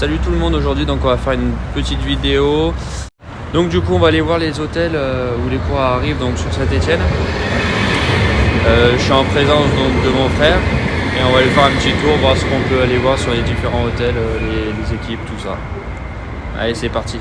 Salut tout le monde, aujourd'hui donc on va faire une petite vidéo. Donc du coup on va aller voir les hôtels où les cours arrivent donc sur Saint-Etienne. Je suis en présence donc de mon frère et on va aller faire un petit tour, voir ce qu'on peut aller voir sur les différents hôtels, les équipes, tout ça. Allez, c'est parti.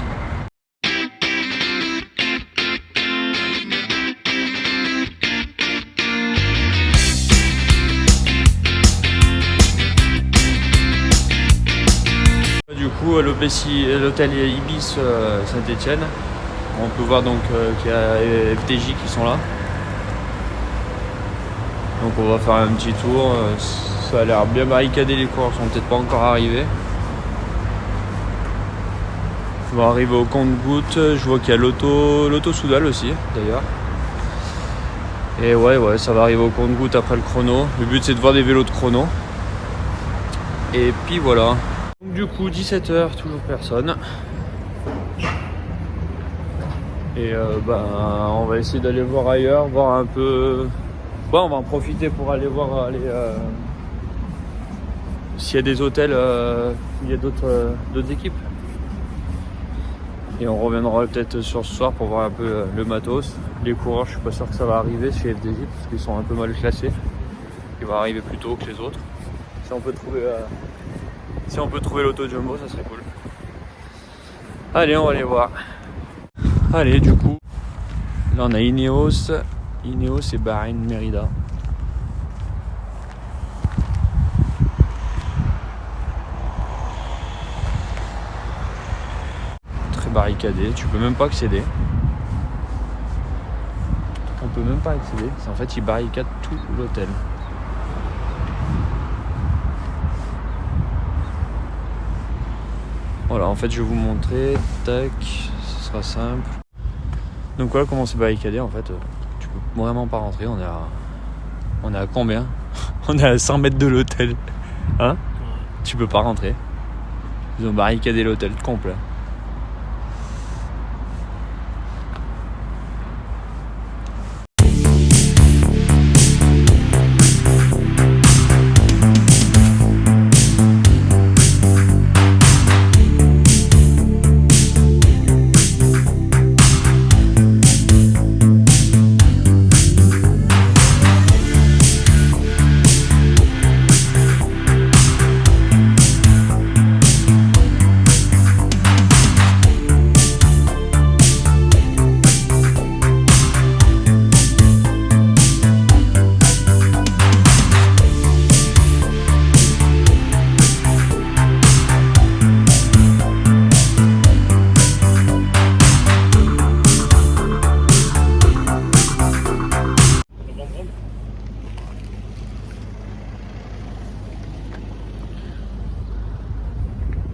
Du coup, l'hôtel Ibis Saint-Etienne, on peut voir donc qu'il y a FDJ qui sont là. Donc on va faire un petit tour. Ça a l'air bien barricadé, les coureurs sont peut-être pas encore arrivés. On va arriver au compte-gouttes. Je vois qu'il y a l'auto Soudal aussi d'ailleurs. Et ouais, ça va arriver au compte-gouttes après le chrono. Le but c'est de voir des vélos de chrono. Et puis voilà. Donc, du coup 17h, toujours personne. Et on va essayer d'aller voir ailleurs, voir un peu. Ouais, on va en profiter pour aller voir s'il y a des hôtels où il y a d'autres équipes. Et on reviendra peut-être sur ce soir pour voir un peu le matos. Les coureurs, je suis pas sûr que ça va arriver chez FDJ parce qu'ils sont un peu mal classés. Ils vont arriver plus tôt que les autres. Si on peut trouver l'auto jumbo, ça serait cool. Allez, on va aller voir. Allez, du coup, là on a Ineos et Bahreïn Merida. Très barricadé, tu peux même pas accéder. On peut même pas accéder. En fait, ils barricadent tout l'hôtel. Voilà, en fait, je vais vous montrer. Tac, ce sera simple. Donc voilà comment c'est barricadé en fait. Tu peux vraiment pas rentrer. On est à combien? On est à 100 mètres de l'hôtel. Hein? Tu peux pas rentrer. Ils ont barricadé l'hôtel complet.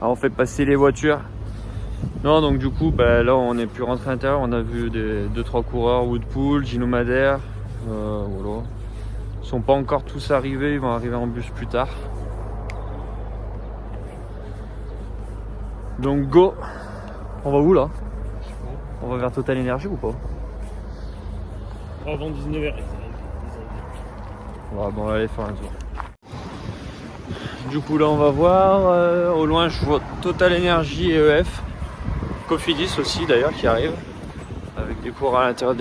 Alors on fait passer les voitures. Non, donc du coup, là on n'est plus rentré à l'intérieur. On a vu 2-3 coureurs, Woodpool, Gino Madère. Voilà. Ils sont pas encore tous arrivés, ils vont arriver en bus plus tard. Donc go. On va où là? On va vers Total Energy ou pas? Avant 19h. Ouais, bon, on va aller faire un tour. Du coup là on va voir, au loin je vois Total Energy et EF, Cofidis aussi d'ailleurs qui arrive, avec des coureurs à l'intérieur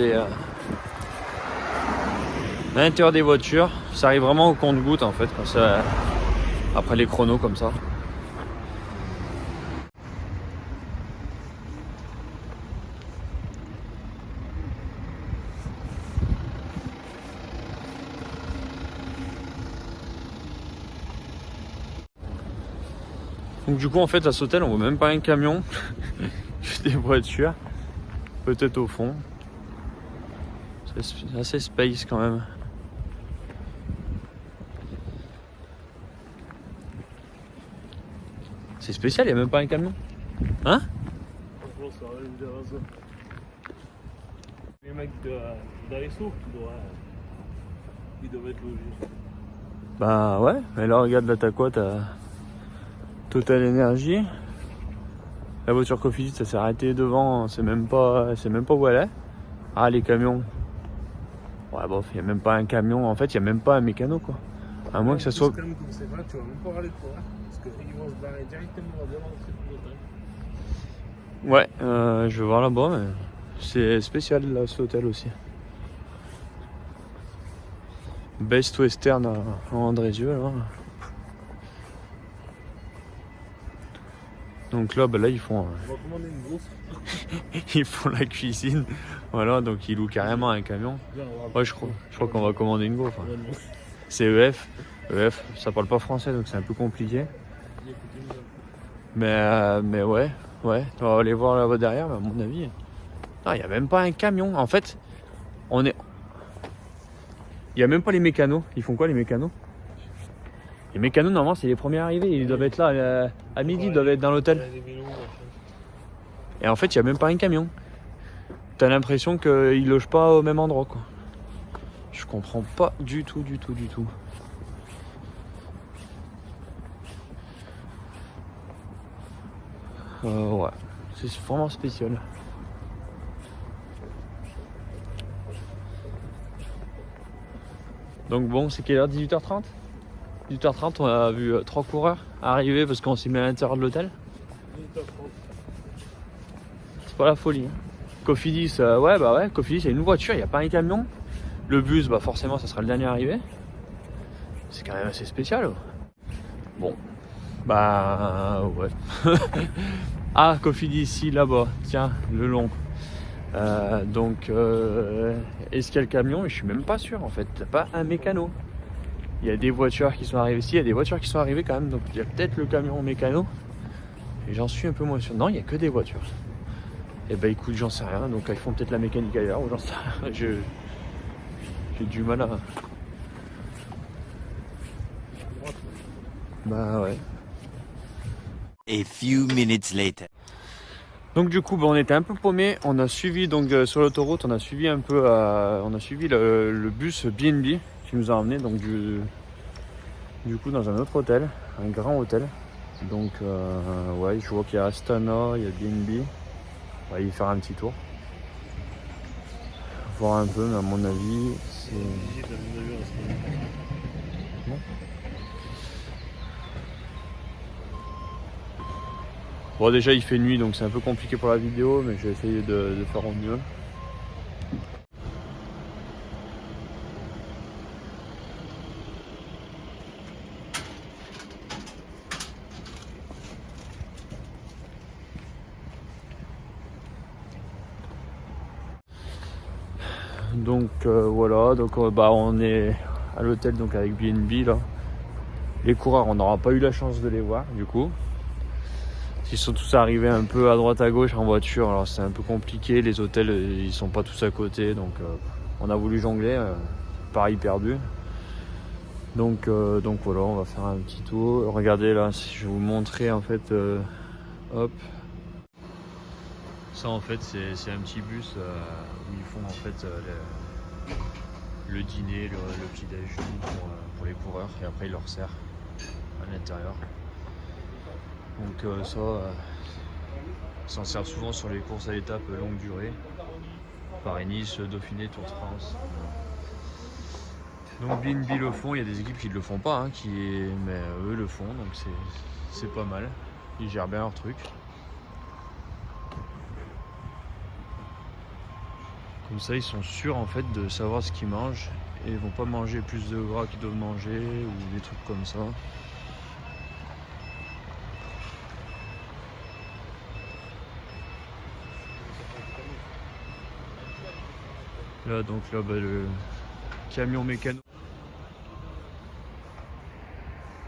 des voitures. Ça arrive vraiment au compte-gouttes en fait, quand ça, après les chronos comme ça. Donc du coup en fait à cet hôtel on voit même pas un camion, juste des voitures, peut-être au fond. C'est assez space quand même. C'est spécial, il n'y a même pas un camion. Hein? Les mecs d'Aresso ils doivent être logés. Bah ouais, mais là regarde là t'as quoi? T'as Total Energy. La voiture Cofidis ça s'est arrêtée devant, c'est même pas où elle est. Ah les camions. Ouais bon, il n'y a même pas un camion, en fait il n'y a même pas un mécano quoi. À moins que ça soit... Quand même, comme c'est pas, tu vas même pas parler de quoi. Parce qu'ils vont se barrer directement devant l'entrée de l'hôtel. Ouais, je vais voir là-bas, mais c'est spécial là, cet hôtel aussi. Best Western à Andrézieux là. Donc là, bah là ils font... On va commander une grosse. ils font la cuisine. Voilà, donc ils louent carrément un camion. Ouais, je crois qu'on va commander une gaufre. C'est EF. EF, ça parle pas français, donc c'est un peu compliqué. Mais ouais, on va aller voir là-bas derrière, mais à mon avis... Non, il n'y a même pas un camion. En fait, il n'y a même pas les mécanos. Ils font quoi les mécanos? Les mécanos, normalement, c'est les premiers arrivés. Ils doivent être là à midi, ils doivent être dans l'hôtel. Et en fait, il n'y a même pas un camion. T'as l'impression qu'ils logent pas au même endroit, quoi. Je comprends pas du tout. Ouais, c'est vraiment spécial. Donc bon, c'est quelle heure? 18h30 18h30, on a vu 3 coureurs arriver parce qu'on s'est mis à l'intérieur de l'hôtel. C'est pas la folie. Hein. Cofidis, ouais, Cofidis, il y a une voiture, il n'y a pas un camion. Le bus, bah forcément, ça sera le dernier arrivé. C'est quand même assez spécial. Bon, bah ouais. Ah, Cofidis ici, là-bas, tiens, le long. Donc, est-ce qu'il y a le camion? Je suis même pas sûr en fait. T'as pas un mécano. Il y a des voitures qui sont arrivées ici, il y a des voitures qui sont arrivées quand même. Donc, il y a peut-être le camion mécano. Et j'en suis un peu moins sûr. Non, il n'y a que des voitures. Et bah écoute, j'en sais rien. Donc, ils font peut-être la mécanique ailleurs ou j'en sais rien. J'ai du mal à. Bah ouais. A few minutes later. Donc du coup, on était un peu paumé. On a suivi donc sur l'autoroute, on a suivi un peu, on a suivi le bus BNB qui nous a emmené donc du coup dans un autre hôtel, un grand hôtel. Donc ouais, je vois qu'il y a Astana, il y a BNB. On va y faire un petit tour, voir un peu, mais à mon avis, c'est bon. Bon, déjà il fait nuit donc c'est un peu compliqué pour la vidéo, mais je vais essayer de faire au mieux. Donc voilà, donc on est à l'hôtel donc avec BNB là. Les coureurs, on n'aura pas eu la chance de les voir du coup. Ils sont tous arrivés un peu à droite à gauche en voiture, alors c'est un peu compliqué, les hôtels ils sont pas tous à côté, donc on a voulu jongler, pareil perdu. Donc voilà, on va faire un petit tour. Regardez là, si je vais vous montrer en fait, hop. Ça en fait c'est un petit bus où ils font en fait le dîner, le petit déj pour les coureurs et après ils leur servent à l'intérieur. Donc ça, ils s'en servent souvent sur les courses à l'étape longue durée. Paris-Nice, Dauphiné, Tour de France. Donc BNB le font, il y a des équipes qui ne le font pas, hein, mais eux le font, donc c'est pas mal. Ils gèrent bien leur truc. Comme ça ils sont sûrs en fait de savoir ce qu'ils mangent et ils vont pas manger plus de gras qu'ils doivent manger ou des trucs comme ça. Là donc là le camion mécano.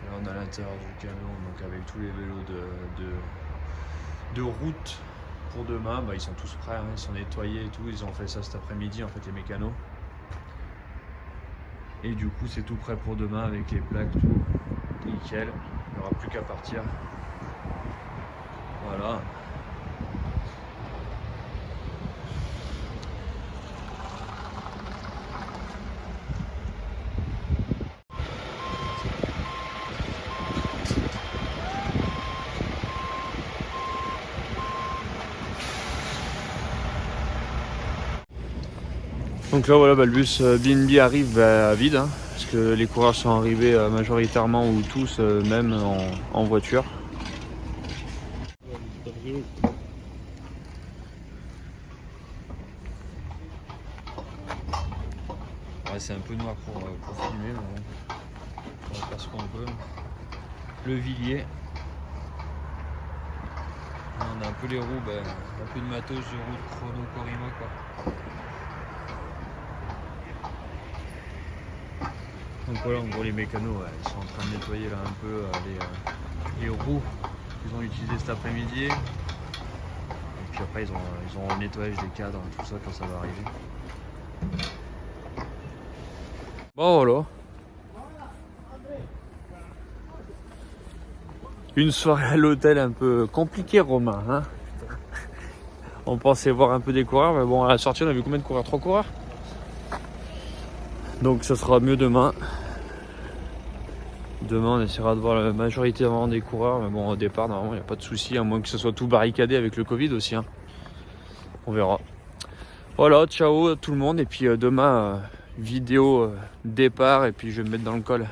Là on est à l'intérieur du camion donc avec tous les vélos de route. Pour demain, ils sont tous prêts, hein, ils sont nettoyés et tout, ils ont fait ça cet après-midi en fait les mécanos. Et du coup c'est tout prêt pour demain avec les plaques, tout nickel, il n'y aura plus qu'à partir. Voilà. Donc là voilà, le bus BNB arrive à vide, hein. parce que les coureurs sont arrivés majoritairement ou tous même en voiture. Ouais, c'est un peu noir pour filmer, mais bon, on va faire ce qu'on peut. Le Villiers. On a un peu les roues, un peu de matos de route chrono Corima quoi. Donc voilà, en gros les mécanos ils sont en train de nettoyer là un peu les roues qu'ils ont utilisées cet après-midi. Et puis après ils ont le nettoyage des cadres, tout ça quand ça va arriver. Bon voilà. Une soirée à l'hôtel un peu compliquée, Romain, hein. On pensait voir un peu des coureurs, mais bon, à la sortie, on a vu combien de coureurs? 3 coureurs. Donc ça sera mieux demain. Demain, on essaiera de voir la majorité avant des coureurs, mais bon, au départ, normalement, il n'y a pas de souci, à moins que ce soit tout barricadé avec le Covid aussi, hein. On verra. Voilà, ciao à tout le monde, et puis demain, vidéo départ, et puis je vais me mettre dans le col.